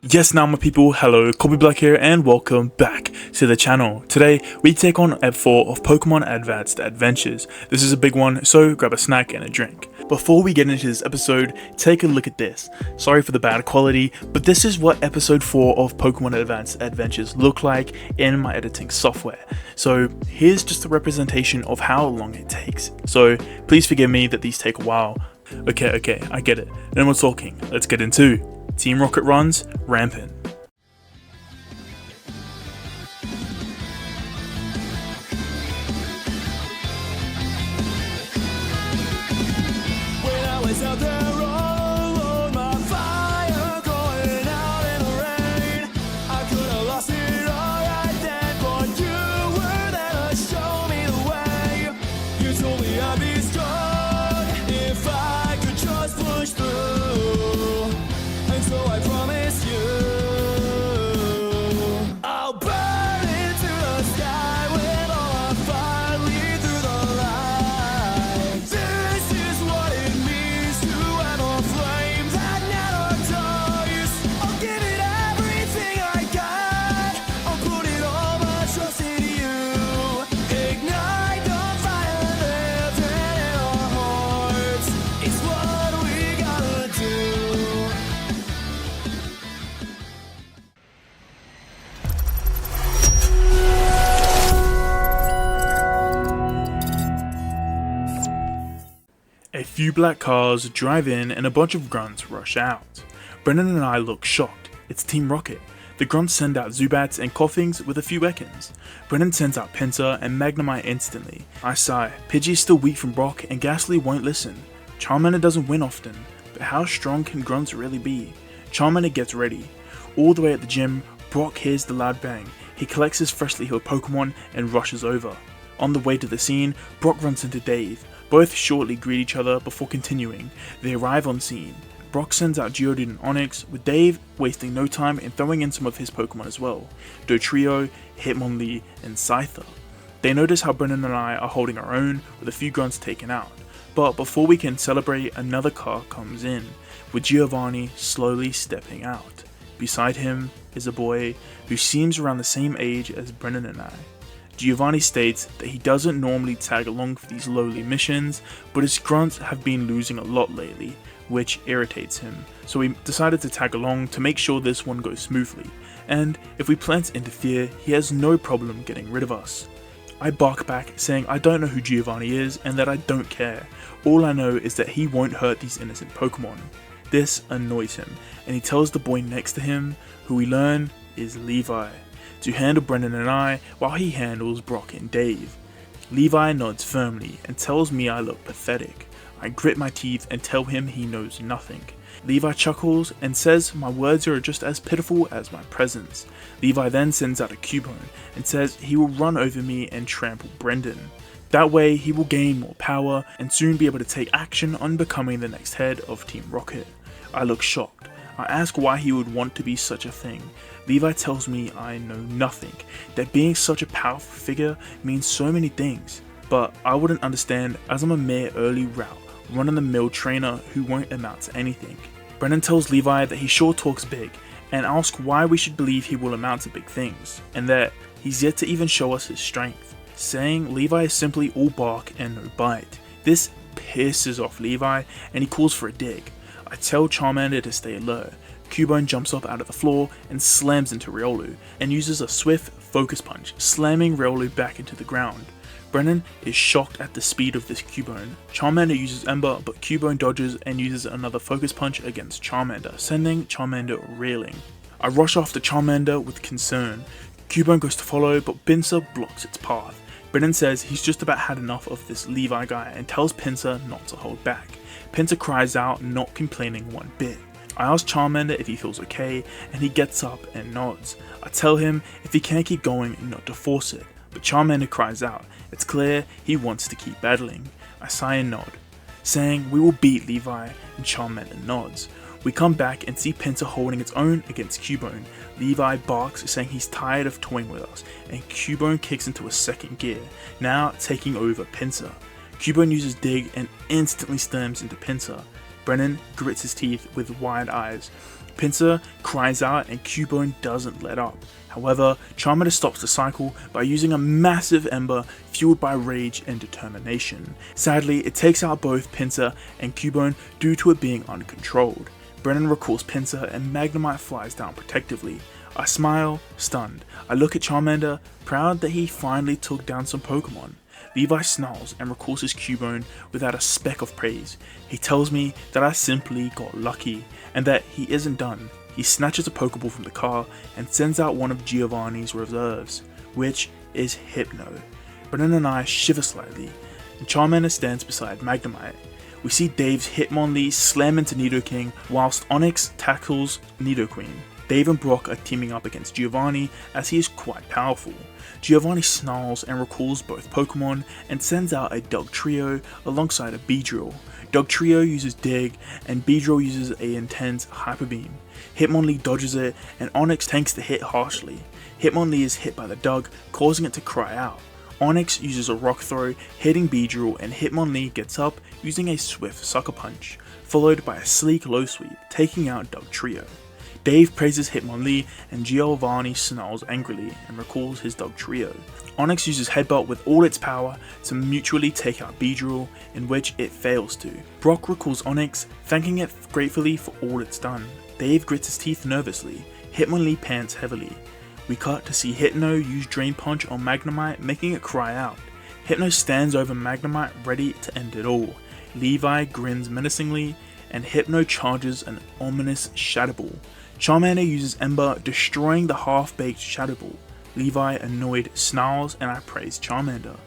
Yes, now my people, hello, Colby Black here and welcome back to the channel. Today, we take on Ep 4 of Pokemon Advanced Adventures. This is a big one, so grab a snack and a drink. Before we get into this episode, take a look at this. Sorry for the bad quality, but this is what episode 4 of Pokemon Advanced Adventures look like in my editing software. So here's just a representation of how long it takes. So please forgive me that these take a while. Okay, I get it. No more talking, let's get into Team Rocket runs Rampant. When I was out there all alone, my fire going out in the rain, I could have lost it all right then, but you were there to show me the way. You told me I'd be strong if I could just push through, and so I promise you I'll burn into the sky with all our fire lead through the light. This is what it means to have a flame that never dies. I'll give it everything I got. I'll put it all my trust in you. Ignite the fire living in our hearts. It's what we gotta do. A few black cars drive in and a bunch of grunts rush out. Brennan and I look shocked. It's Team Rocket. The grunts send out Zubats and Coughings with a few Ekans. Brennan sends out Pinsir and Magnemite instantly. I sigh. Pidgey is still weak from Brock and Ghastly won't listen. Charmander doesn't win often, but how strong can grunts really be? Charmander gets ready. All the way at the gym, Brock hears the loud bang. He collects his freshly healed Pokemon and rushes over. On the way to the scene, Brock runs into Dave. Both shortly greet each other before continuing. They arrive on scene. Brock sends out Geodude and Onix, with Dave wasting no time and throwing in some of his Pokemon as well. Dotrio, Hitmonlee, and Scyther. They notice how Brennan and I are holding our own with a few grunts taken out. But before we can celebrate, another car comes in, with Giovanni slowly stepping out. Beside him is a boy who seems around the same age as Brennan and I. Giovanni states that he doesn't normally tag along for these lowly missions, but his grunts have been losing a lot lately, which irritates him, so he decided to tag along to make sure this one goes smoothly, and if we plan to interfere, he has no problem getting rid of us. I bark back, saying I don't know who Giovanni is and that I don't care. All I know is that he won't hurt these innocent Pokemon. This annoys him, and he tells the boy next to him, who we learn is Levi, to handle Brennan and I while he handles Brock and Dave. Levi nods firmly and tells me I look pathetic. I grit my teeth and tell him he knows nothing. Levi chuckles and says my words are just as pitiful as my presence. Levi then sends out a Cubone and says he will run over me and trample Brendan. That way he will gain more power and soon be able to take action on becoming the next head of Team Rocket. I look shocked. I ask why he would want to be such a thing. Levi tells me I know nothing, that being such a powerful figure means so many things, but I wouldn't understand as I'm a mere early route, run-of-the-mill trainer who won't amount to anything. Brennan tells Levi that he sure talks big, and asks why we should believe he will amount to big things, and that he's yet to even show us his strength, saying Levi is simply all bark and no bite. This pisses off Levi, and he calls for a dig. I tell Charmander to stay alert. Cubone jumps up out of the floor and slams into Riolu, and uses a swift focus punch, slamming Riolu back into the ground. Brennan is shocked at the speed of this Cubone. Charmander uses Ember, but Cubone dodges and uses another focus punch against Charmander, sending Charmander reeling. I rush after Charmander with concern. Cubone goes to follow, but Pinsir blocks its path. Brennan says he's just about had enough of this Levi guy and tells Pinsir not to hold back. Pinsir cries out, not complaining one bit. I ask Charmander if he feels okay, and he gets up and nods. I tell him if he can't keep going, not to force it, but Charmander cries out. It's clear he wants to keep battling. I sigh and nod, saying we will beat Levi, and Charmander nods. We come back and see Pinsir holding its own against Cubone. Levi barks, saying he's tired of toying with us, and Cubone kicks into a second gear, now taking over Pinsir. Cubone uses Dig and instantly slams into Pinsir. Brennan grits his teeth with wide eyes. Pinsir cries out and Cubone doesn't let up. However, Charmander stops the cycle by using a massive ember fueled by rage and determination. Sadly, it takes out both Pinsir and Cubone due to it being uncontrolled. Brennan recalls Pinsir and Magnemite flies down protectively. I smile, stunned. I look at Charmander, proud that he finally took down some Pokemon. Levi snarls and recalls his Cubone without a speck of praise. He tells me that I simply got lucky, and that he isn't done. He snatches a Pokeball from the car and sends out one of Giovanni's reserves, which is Hypno. Brennan and I shiver slightly, and Charmander stands beside Magnemite. We see Dave's Hitmonlee slam into Nidoking, whilst Onix tackles Nidoqueen. Dave and Brock are teaming up against Giovanni as he is quite powerful. Giovanni snarls and recalls both Pokemon and sends out a Dugtrio alongside a Beedrill. Dugtrio uses Dig and Beedrill uses a intense Hyper Beam. Hitmonlee dodges it and Onix tanks the hit harshly. Hitmonlee is hit by the Dug, causing it to cry out. Onix uses a Rock Throw, hitting Beedrill, and Hitmonlee gets up using a swift Sucker Punch, followed by a sleek Low Sweep, taking out Dugtrio. Dave praises Hitmonlee and Giovanni snarls angrily and recalls his Dugtrio. Onix uses Headbutt with all its power to mutually take out Beedrill, in which it fails to. Brock recalls Onix, thanking it gratefully for all it's done. Dave grits his teeth nervously. Hitmonlee pants heavily. We cut to see Hypno use Drain Punch on Magnemite, making it cry out. Hypno stands over Magnemite, ready to end it all. Levi grins menacingly, and Hypno charges an ominous Shadow Ball. Charmander uses Ember, destroying the half-baked Shadow Ball. Levi, annoyed, snarls, and I praise Charmander.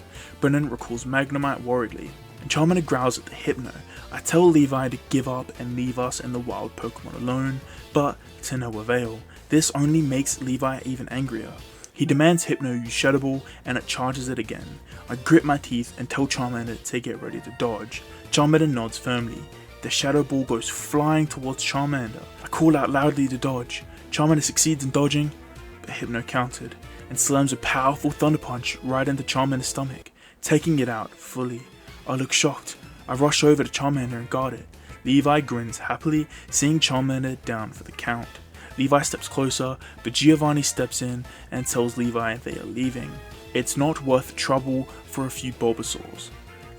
Brennan recalls Magnemite worriedly, and Charmander growls at the Hypno. I tell Levi to give up and leave us and the wild Pokemon alone, but to no avail. This only makes Levi even angrier. He demands Hypno use Shadow Ball, and it charges it again. I grit my teeth and tell Charmander to get ready to dodge. Charmander nods firmly. The Shadow Ball goes flying towards Charmander. I call out loudly to dodge. Charmander succeeds in dodging, but Hypno countered, and slams a powerful Thunder Punch right into Charmander's stomach, taking it out fully. I look shocked. I rush over to Charmander and guard it. Levi grins happily, seeing Charmander down for the count. Levi steps closer, but Giovanni steps in and tells Levi they are leaving. It's not worth trouble for a few Bulbasaurs.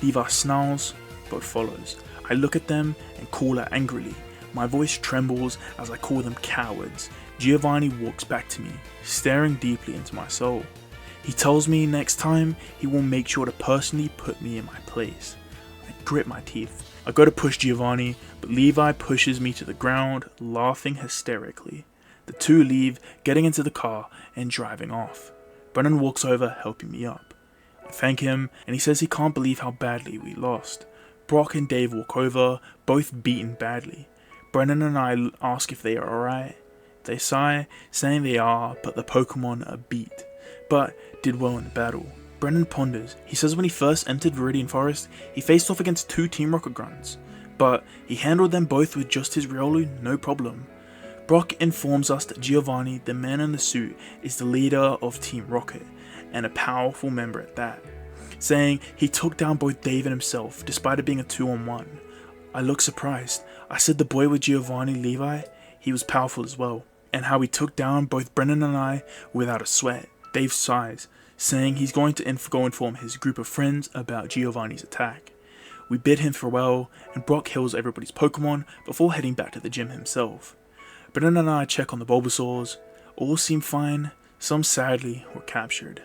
Levi snarls, but follows. I look at them and call out angrily. My voice trembles as I call them cowards. Giovanni walks back to me, staring deeply into my soul. He tells me next time he will make sure to personally put me in my place. I grit my teeth. I go to push Giovanni, but Levi pushes me to the ground, laughing hysterically. The two leave, getting into the car and driving off. Brennan walks over, helping me up. I thank him, and he says he can't believe how badly we lost. Brock and Dave walk over, both beaten badly. Brennan and I ask if they are alright. They sigh, saying they are, but the Pokemon are beat, but did well in the battle. Brennan ponders. He says when he first entered Viridian Forest, he faced off against 2 Team Rocket grunts, but he handled them both with just his Riolu, no problem. Brock informs us that Giovanni, the man in the suit, is the leader of Team Rocket, and a powerful member at that, saying he took down both Dave and himself, despite it being a 2-on-1. I look surprised. I said the boy with Giovanni, Levi, he was powerful as well, and how he took down both Brennan and I without a sweat. Dave sighs, saying he's going to go inform his group of friends about Giovanni's attack. We bid him farewell, and Brock heals everybody's Pokemon before heading back to the gym himself. Brennan and I check on the Bulbasaurs. All seem fine, some sadly were captured.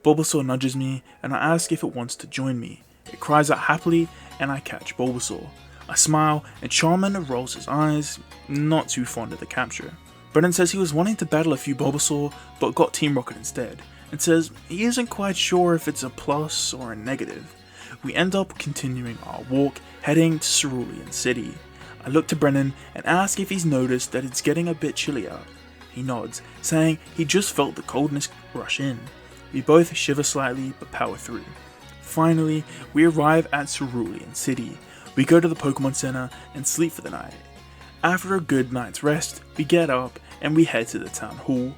Bulbasaur nudges me, and I ask if it wants to join me. It cries out happily, and I catch Bulbasaur. I smile, and Charmander rolls his eyes, not too fond of the capture. Brennan says he was wanting to battle a few Bulbasaur, but got Team Rocket instead, and says he isn't quite sure if it's a plus or a negative. We end up continuing our walk, heading to Cerulean City. I look to Brennan and ask if he's noticed that it's getting a bit chilly out. He nods, saying he just felt the coldness rush in. We both shiver slightly, but power through. Finally, we arrive at Cerulean City. We go to the Pokemon Center and sleep for the night. After a good night's rest, we get up and we head to the town hall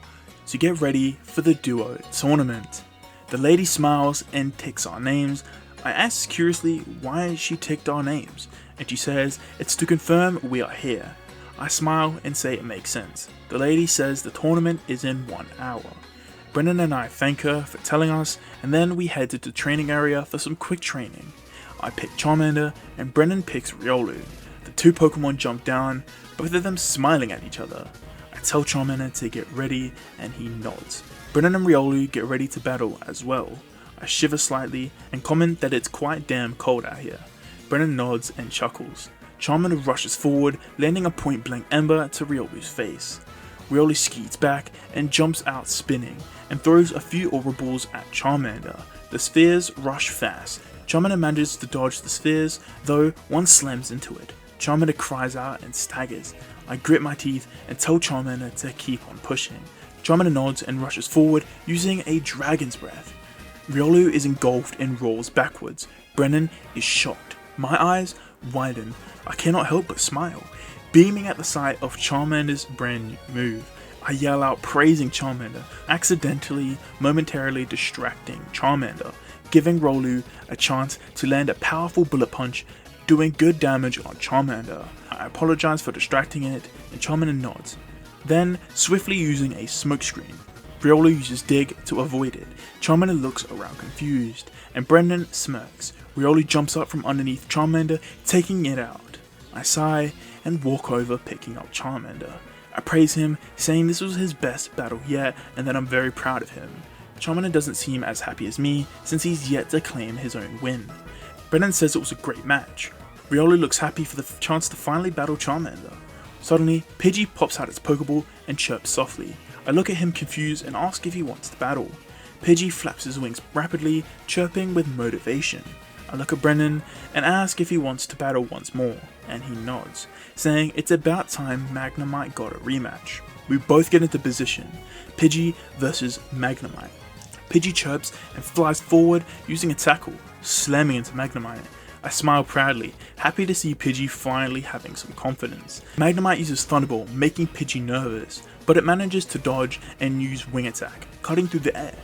to get ready for the duo tournament. The lady smiles and ticks our names. I ask curiously why she ticked our names, and she says it's to confirm we are here. I smile and say it makes sense. The lady says the tournament is in 1 hour. Brennan and I thank her for telling us, and then we head to the training area for some quick training. I pick Charmander and Brennan picks Riolu. The two Pokemon jump down, both of them smiling at each other. I tell Charmander to get ready and he nods. Brennan and Riolu get ready to battle as well. I shiver slightly and comment that it's quite damn cold out here. Brennan nods and chuckles. Charmander rushes forward, landing a point blank ember to Riolu's face. Riolu skeets back and jumps out spinning and throws a few Aura Balls at Charmander. The spheres rush fast. Charmander manages to dodge the spheres, though one slams into it. Charmander cries out and staggers. I grit my teeth and tell Charmander to keep on pushing. Charmander nods and rushes forward using a Dragon's Breath. Riolu is engulfed and rolls backwards. Brennan is shocked. My eyes widen. I cannot help but smile. Beaming at the sight of Charmander's brand new move, I yell out praising Charmander, accidentally, momentarily distracting Charmander, giving Riolu a chance to land a powerful bullet punch, doing good damage on Charmander. I apologize for distracting it, and Charmander nods. Then, swiftly using a smokescreen, Riolu uses Dig to avoid it. Charmander looks around confused, and Brennan smirks. Riolu jumps up from underneath Charmander, taking it out. I sigh and walk over, picking up Charmander. I praise him, saying this was his best battle yet and that I'm very proud of him. Charmander doesn't seem as happy as me, since he's yet to claim his own win. Brennan says it was a great match. Riolu looks happy for the chance to finally battle Charmander. Suddenly, Pidgey pops out its Pokeball and chirps softly. I look at him confused and ask if he wants to battle. Pidgey flaps his wings rapidly, chirping with motivation. I look at Brennan and ask if he wants to battle once more, and he nods, saying it's about time Magnemite got a rematch. We both get into position, Pidgey versus Magnemite. Pidgey chirps and flies forward using a tackle, slamming into Magnemite. I smile proudly, happy to see Pidgey finally having some confidence. Magnemite uses Thunderbolt, making Pidgey nervous, but it manages to dodge and use Wing Attack, cutting through the air.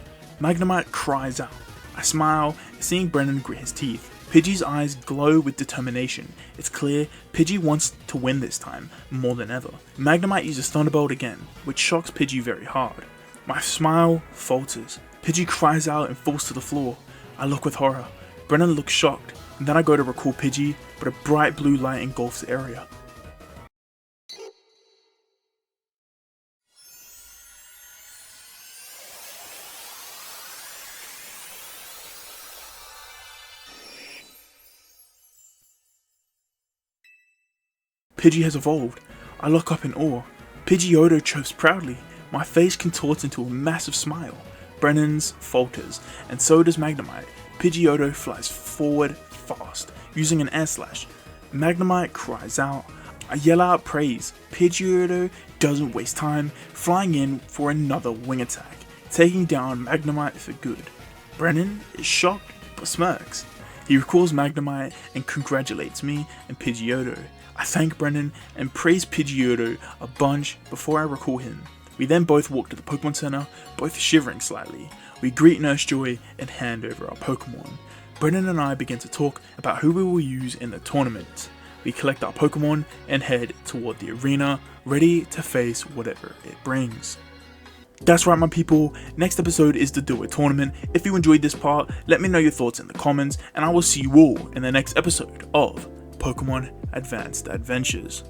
Magnemite cries out. I smile, seeing Brennan grit his teeth. Pidgey's eyes glow with determination. It's clear Pidgey wants to win this time, more than ever. Magnemite uses Thunderbolt again, which shocks Pidgey very hard. My smile falters. Pidgey cries out and falls to the floor. I look with horror. Brennan looks shocked, and then I go to recall Pidgey, but a bright blue light engulfs the area. Pidgey has evolved. I look up in awe. Pidgeotto chirps proudly. My face contorts into a massive smile. Brennan's falters, and so does Magnemite. Pidgeotto flies forward fast, using an air slash. Magnemite cries out. I yell out praise. Pidgeotto doesn't waste time, flying in for another wing attack, taking down Magnemite for good. Brennan is shocked, but smirks. He recalls Magnemite and congratulates me and Pidgeotto. I thank Brennan and praise Pidgeotto a bunch before I recall him. We then both walk to the Pokemon Center, both shivering slightly. We greet Nurse Joy and hand over our Pokemon. Brennan and I begin to talk about who we will use in the tournament. We collect our Pokemon and head toward the arena, ready to face whatever it brings. That's right, my people, next episode is the Do It tournament. If you enjoyed this part, let me know your thoughts in the comments, and I will see you all in the next episode of Pokemon Advanced Adventures.